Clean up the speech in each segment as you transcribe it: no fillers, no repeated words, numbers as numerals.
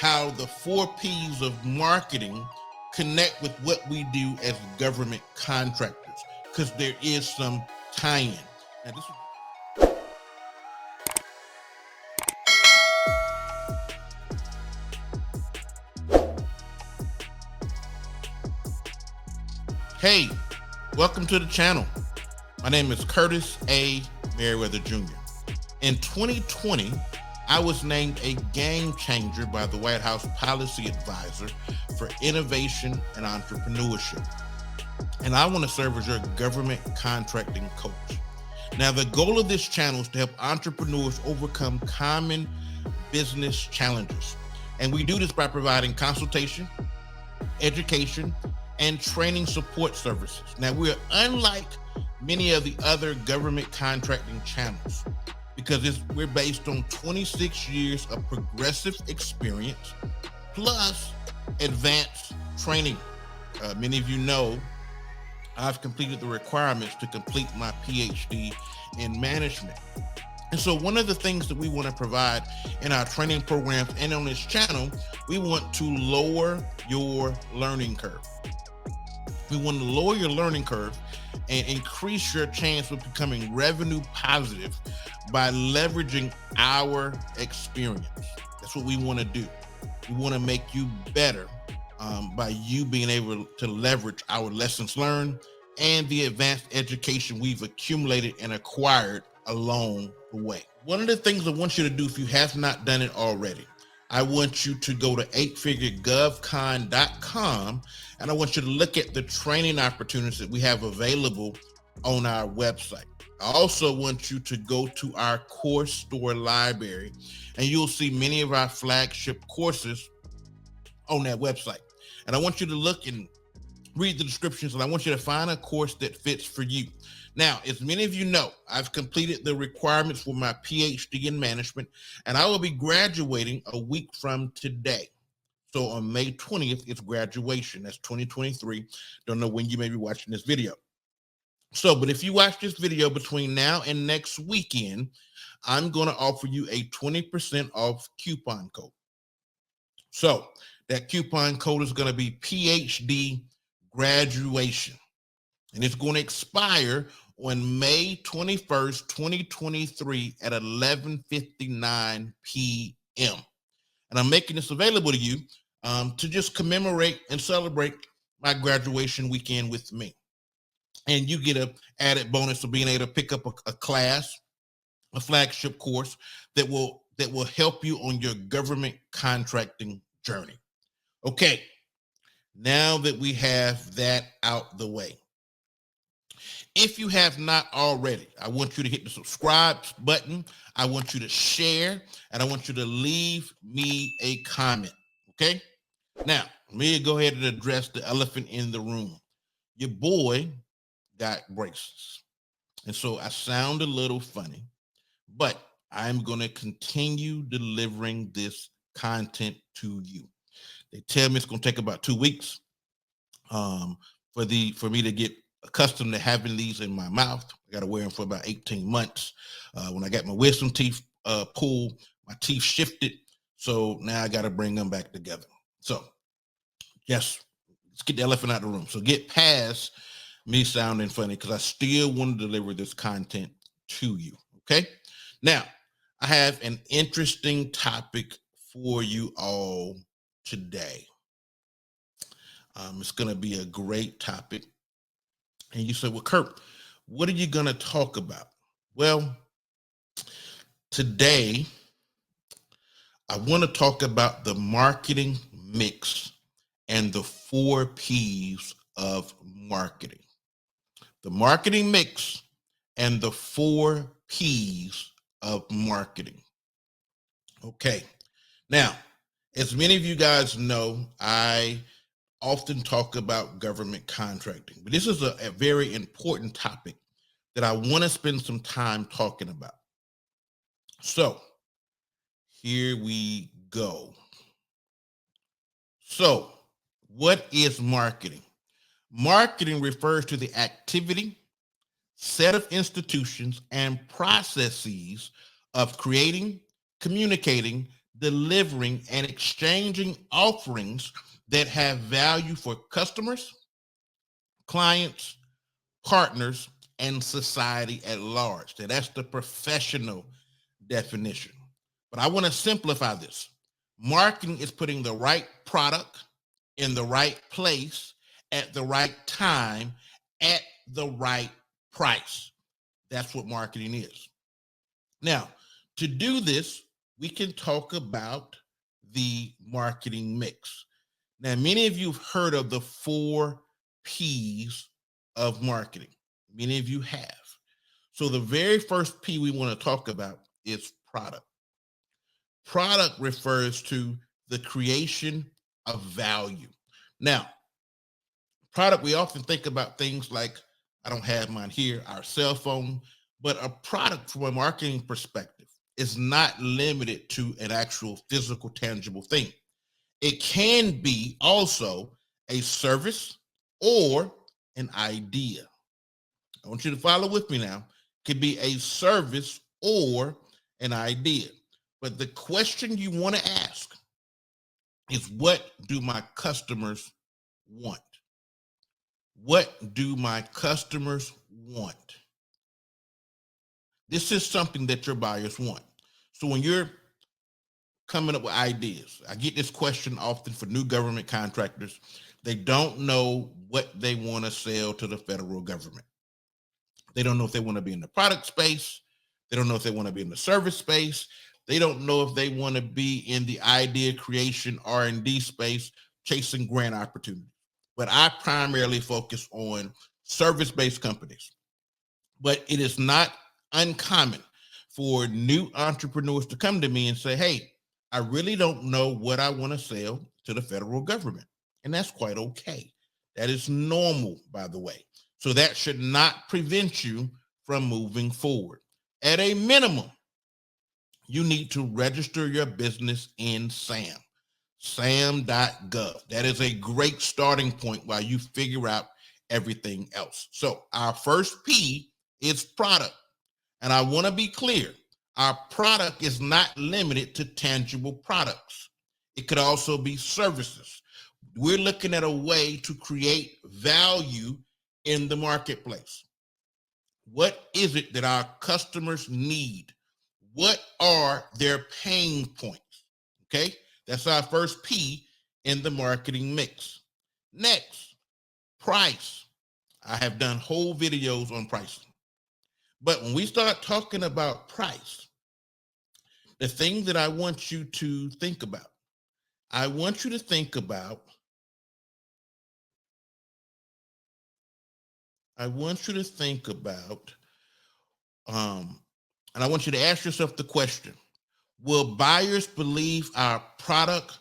how the 4 P's of marketing connect with what we do as government contractors, because there is some tie-in. Now, this Hey, welcome to the channel. My name is Curtis A. Merriweather Jr. In 2020, I was named a game changer by the White House Policy Advisor for Innovation and Entrepreneurship. And I want to serve as your government contracting coach. Now, the goal of this channel is to help entrepreneurs overcome common business challenges. And we do this by providing consultation, education, and training support services. Now, we're unlike many of the other government contracting channels because we're based on 26 years of progressive experience plus advanced training. Many of you know I've completed the requirements to complete my PhD in management. And so one of the things that we want to provide in our training programs and on this channel, we want to lower your learning curve. We want to lower your learning curve and increase your chance of becoming revenue positive by leveraging our experience. That's what we want to do. We want to make you better by you being able to leverage our lessons learned and the advanced education we've accumulated and acquired along the way. One of the things I want you to do, if you have not done it already, I want you to go to 8figuregovcon.com and I want you to look at the training opportunities that we have available on our website. I also want you to go to our course store library and you'll see many of our flagship courses on that website. And I want you to look and read the descriptions and I want you to find a course that fits for you. Now, as many of you know, I've completed the requirements for my PhD in management, and I will be graduating a week from today. So on May 20th, it's graduation. That's 2023. Don't know when you may be watching this video. So, but if you watch this video between now and next weekend, I'm going to offer you a 20% off coupon code. So that coupon code is going to be PhD graduation, and it's going to expire on May 21st, 2023 at 11:59 p.m. And I'm making this available to you to just commemorate and celebrate my graduation weekend with me. And you get an added bonus of being able to pick up a class, a flagship course that will help you on your government contracting journey. Okay, now that we have that out the way, if you have not already, I want you to hit the subscribe button. I want you to share, and I want you to leave me a comment, okay? Now, let me go ahead and address the elephant in the room. Your boy got braces, and so I sound a little funny, but I'm going to continue delivering this content to you. They tell me it's going to take about 2 weeks for me to get accustomed to having these in my mouth. I got to wear them for about 18 months. When I got my wisdom teeth pulled, my teeth shifted. So now I got to bring them back together. So yes, let's get the elephant out of the room. So get past me sounding funny because I still want to deliver this content to you. Okay. Now I have an interesting topic for you all today. It's going to be a great topic. And you say, well, Kurt, what are you going to talk about? Well, today, I want to talk about the marketing mix and the 4 P's of marketing. The marketing mix and the 4 P's of marketing. Okay. Now, as many of you guys know, I often talk about government contracting, but this is a very important topic that I want to spend some time talking about. So here we go. So what is marketing? Marketing refers to the activity, set of institutions, and processes of creating, communicating, delivering, and exchanging offerings that have value for customers, clients, partners, and society at large. Now, that's the professional definition. But I want to simplify this. Marketing is putting the right product in the right place at the right time at the right price. That's what marketing is. Now, to do this, we can talk about the marketing mix. Now, many of you have heard of the 4 P's of marketing. Many of you have. So the very first P we want to talk about is product. Product refers to the creation of value. Now, product, we often think about things like, I don't have mine here, our cell phone, but a product from a marketing perspective is not limited to an actual physical, tangible thing. It can be also a service or an idea. I want you to follow with me now. It could be a service or an idea. But the question you want to ask is, what do my customers want? What do my customers want? This is something that your buyers want. So when you're coming up with ideas, I get this question often for new government contractors. They don't know what they want to sell to the federal government. They don't know if they want to be in the product space. They don't know if they want to be in the service space. They don't know if they want to be in the idea creation R&D space, chasing grant opportunities. But I primarily focus on service-based companies. But it is not uncommon for new entrepreneurs to come to me and say, hey, I really don't know what I want to sell to the federal government. And that's quite okay. That is normal, by the way. So that should not prevent you from moving forward. At a minimum, you need to register your business in SAM, sam.gov. That is a great starting point while you figure out everything else. So our first P is product. And I want to be clear, our product is not limited to tangible products. It could also be services. We're looking at a way to create value in the marketplace. What is it that our customers need? What are their pain points? Okay, that's our first P in the marketing mix. Next, price. I have done whole videos on pricing. But when we start talking about price, the thing that I want you to think about, I want you to think about, and I want you to ask yourself the question, will buyers believe our product,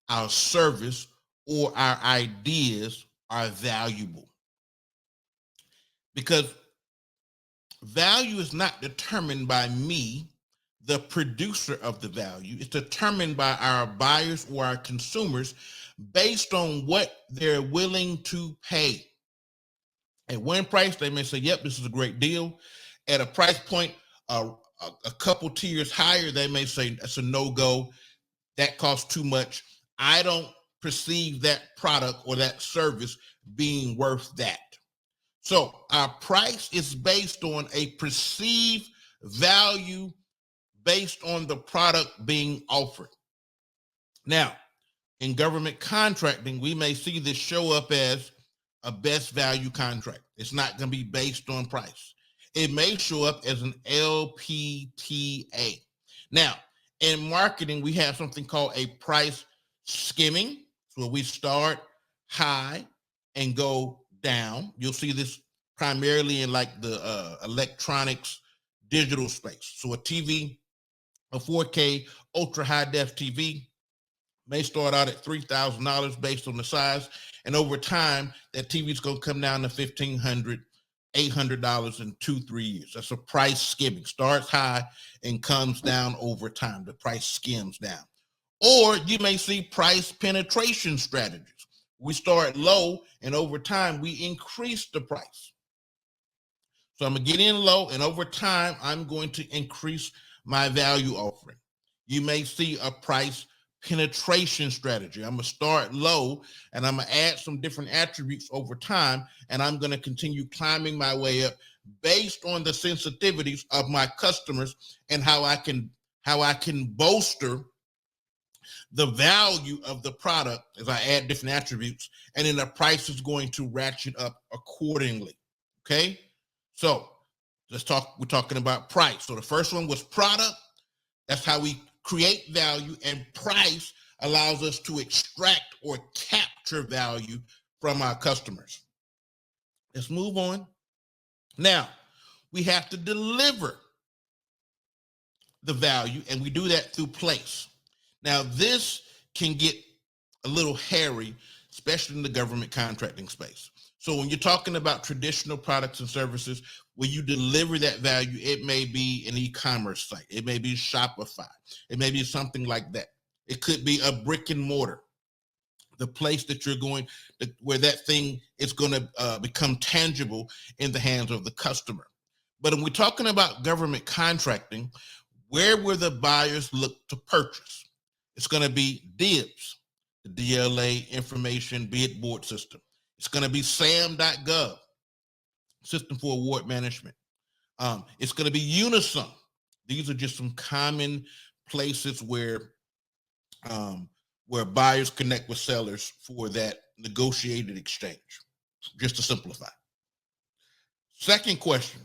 our service, or our ideas are valuable? Because value is not determined by me, the producer of the value. It's determined by our buyers or our consumers based on what they're willing to pay. At one price, they may say, yep, this is a great deal. At a price point a couple tiers higher, they may say, that's a no-go. That costs too much. I don't perceive that product or that service being worth that. So our price is based on a perceived value based on the product being offered. Now, in government contracting, we may see this show up as a best value contract. It's not going to be based on price. It may show up as an LPTA. Now, in marketing, we have something called a price skimming, where we start high and go down. You'll see this primarily in like the electronics digital space. So a TV, a 4K ultra high def TV may start out at $3,000 based on the size. And over time, that TV is going to come down to $1,500, $800 in 2-3 years. That's a price skimming. Starts high and comes down over time. The price skims down. Or you may see price penetration strategies. We start low and over time we increase the price. So I'm going to get in low and over time I'm going to increase my value offering. You may see a price penetration strategy. I'm going to start low and I'm going to add some different attributes over time, and I'm going to continue climbing my way up based on the sensitivities of my customers and how I can bolster the value of the product as I add different attributes, and then the price is going to ratchet up accordingly. Okay, so we're talking about price. So the first one was product. That's how we create value, and price allows us to extract or capture value from our customers. Let's move on. Now, we have to deliver the value, and we do that through place. Now, this can get a little hairy, especially in the government contracting space. So when you're talking about traditional products and services, when you deliver that value, it may be an e-commerce site. It may be Shopify. It may be something like that. It could be a brick and mortar, the place that you're going, where that thing is going to become tangible in the hands of the customer. But when we're talking about government contracting, where will the buyers look to purchase? It's going to be DIBS, the DLA Information Bid Board System. It's going to be SAM.gov, System for Award Management. It's going to be Unisum. These are just some common places where buyers connect with sellers for that negotiated exchange, just to simplify. Second question,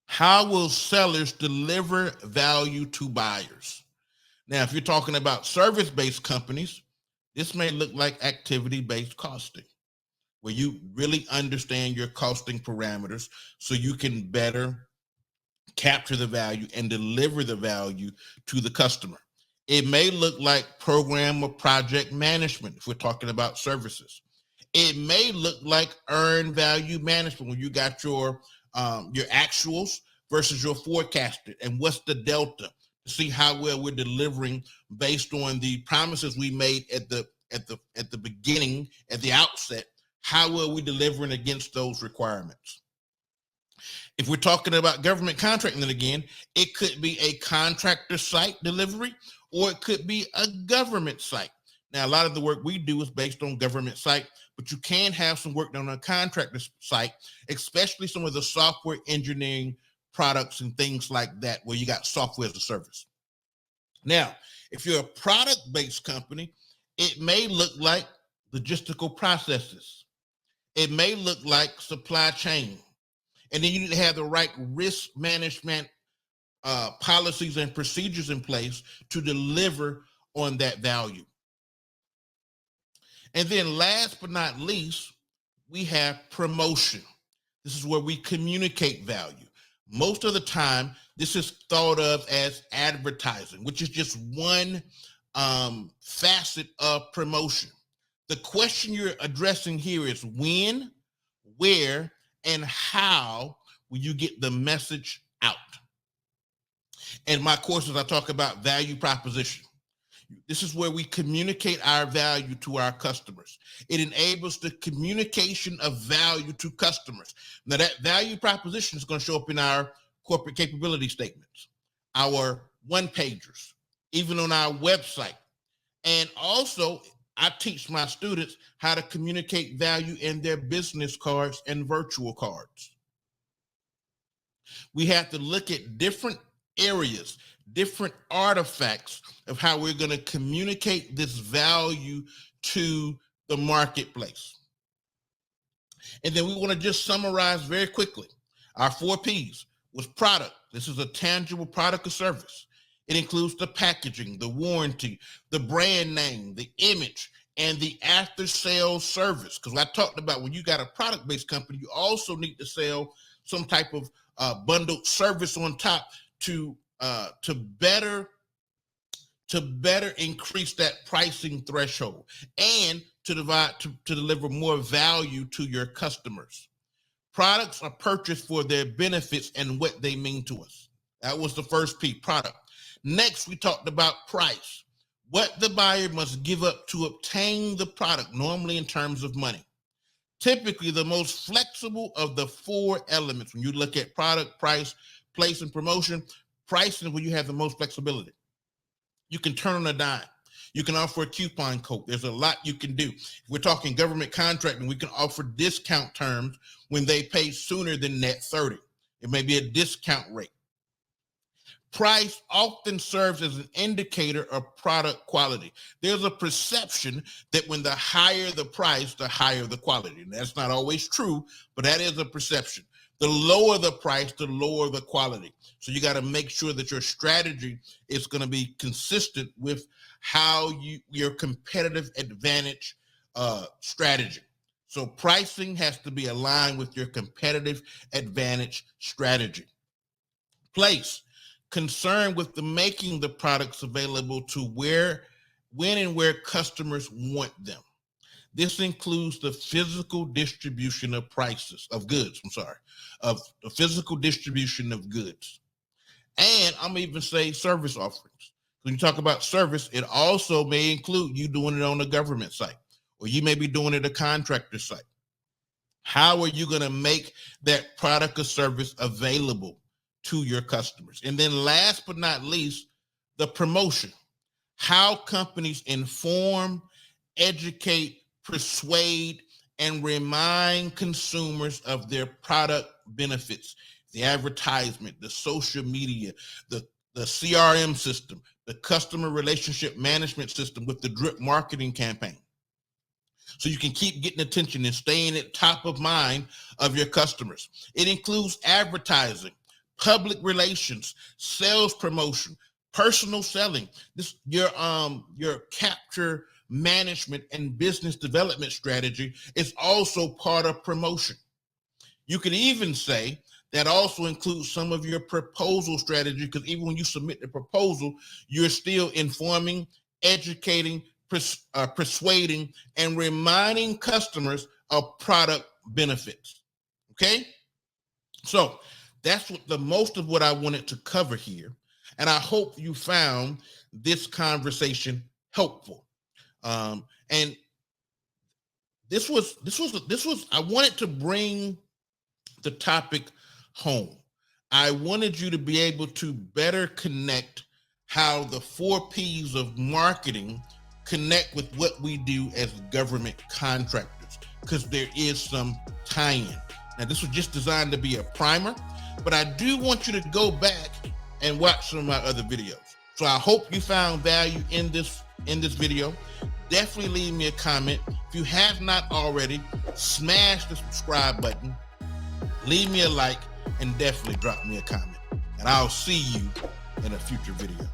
how will sellers deliver value to buyers? Now, if you're talking about service-based companies, this may look like activity-based costing, where you really understand your costing parameters so you can better capture the value and deliver the value to the customer. It may look like program or project management if we're talking about services. It may look like earned value management, when you got your actuals versus your forecasted, and what's the delta, to see how well we're delivering based on the promises we made at the beginning, at the outset. How well we delivering against those requirements? If we're talking about government contracting, then again, it could be a contractor site delivery, or it could be a government site. Now, a lot of the work we do is based on government site, but you can have some work done on a contractor site, especially some of the software engineering products and things like that, where you got software as a service. Now, if you're a product-based company, it may look like logistical processes. It may look like supply chain. And then you need to have the right risk management policies and procedures in place to deliver on that value. And then last but not least, we have promotion. This is where we communicate value. Most of the time, this is thought of as advertising, which is just one facet of promotion. The question you're addressing here is when, where, and how will you get the message out? In my courses, I talk about value proposition. This is where we communicate our value to our customers. It enables the communication of value to customers. Now, that value proposition is going to show up in our corporate capability statements, our one-pagers, even on our website. And also, I teach my students how to communicate value in their business cards and virtual cards. We have to look at different areas, different artifacts of how we're going to communicate this value to the marketplace. And then we want to just summarize very quickly. Our 4 Ps was product. This is a tangible product or service. It includes the packaging, the warranty, the brand name, the image, and the after-sales service. Because I talked about when you got a product-based company, you also need to sell some type of bundled service on top to better increase that pricing threshold and to deliver more value to your customers. Products are purchased for their benefits and what they mean to us. That was the first P, product. Next, we talked about price. What the buyer must give up to obtain the product, normally in terms of money. Typically, the most flexible of the 4 elements, when you look at product, price, place, and promotion, pricing is where you have the most flexibility. You can turn on a dime. You can offer a coupon code. There's a lot you can do. If we're talking government contracting, we can offer discount terms when they pay sooner than net 30. It may be a discount rate. Price often serves as an indicator of product quality. There's a perception that when the higher the price, the higher the quality. And that's not always true, but that is a perception. The lower the price, the lower the quality. So you got to make sure that your strategy is going to be consistent with how your competitive advantage strategy. So pricing has to be aligned with your competitive advantage strategy. Place. Concerned with the making the products available to when and where customers want them. This includes the physical distribution of the physical distribution of goods. And I'm even say service offerings. When you talk about service, it also may include you doing it on a government site, or you may be doing it at a contractor site. How are you going to make that product or service available to your customers? And then last but not least, the promotion. How companies inform, educate, persuade, and remind consumers of their product benefits. The advertisement, the social media, the CRM system, the customer relationship management system with the drip marketing campaign. So you can keep getting attention and staying at top of mind of your customers. It includes advertising, public relations, sales promotion, personal selling. This your capture management and business development strategy is also part of promotion. You could even say that also includes some of your proposal strategy, because even when you submit the proposal, you're still informing, educating, persuading, and reminding customers of product benefits. Okay? So that's the most of what I wanted to cover here. And I hope you found this conversation helpful. And this was, I wanted to bring the topic home. I wanted you to be able to better connect how the 4 P's of marketing connect with what we do as government contractors, because there is some tie-in. Now, this was just designed to be a primer, but I do want you to go back and watch some of my other videos. So I hope you found value in this video. Definitely leave me a comment. If you have not already, smash the subscribe button, leave me a like, and definitely drop me a comment. And I'll see you in a future video.